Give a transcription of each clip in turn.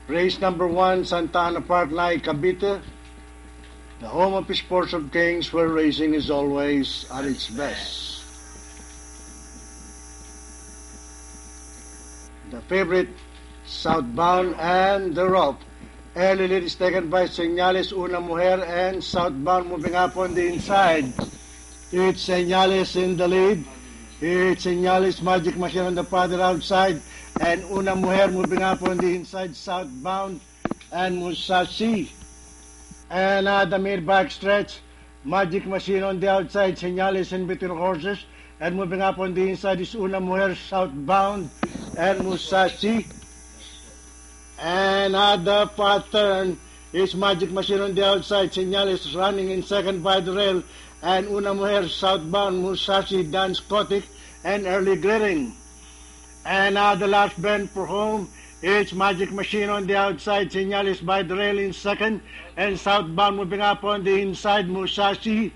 Race number 1, Santa Ana Park, Lai, Cavite. The home of sports of kings, where racing is always at its best. The favorite, Southbound and the Rope. Early lead is taken by Señales Una Mujer, and Southbound moving up on the inside. It's Señales in the lead. It's Señales Magic Machine on the farther outside, and Una Mujer moving up on the inside, Southbound and Musashi. And at the mid-back stretch, Magic Machine on the outside, Señales in between horses, and moving up on the inside is Una Mujer, Southbound and Musashi. And at the far turn is Magic Machine on the outside, Señales running in second by the rail, and Una Mujer, Southbound, Musashi, Dan Scottick, and Early Glittering. And at the last bend for home, it's Magic Machine on the outside, Señales by the rail in second, and Southbound moving up on the inside, Musashi.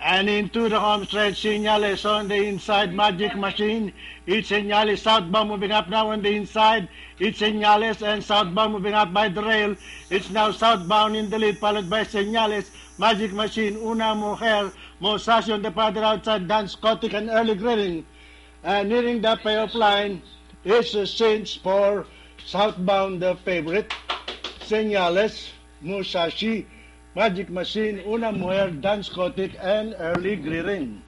And into the home stretch, Señales on the inside, Magic Machine. It's Señales, Southbound moving up now on the inside. It's Señales and Southbound moving up by the rail. It's now Southbound in the lead, followed by Señales, Magic Machine, Una Mujer, Musashi on the farther outside, Dan Scottick and Early Grading. And nearing the payoff line is a cinch for Southbound, the favorite, Señales, Musashi, Magic Machine, Una Mujer, Dan Scottick, and Early Glittering.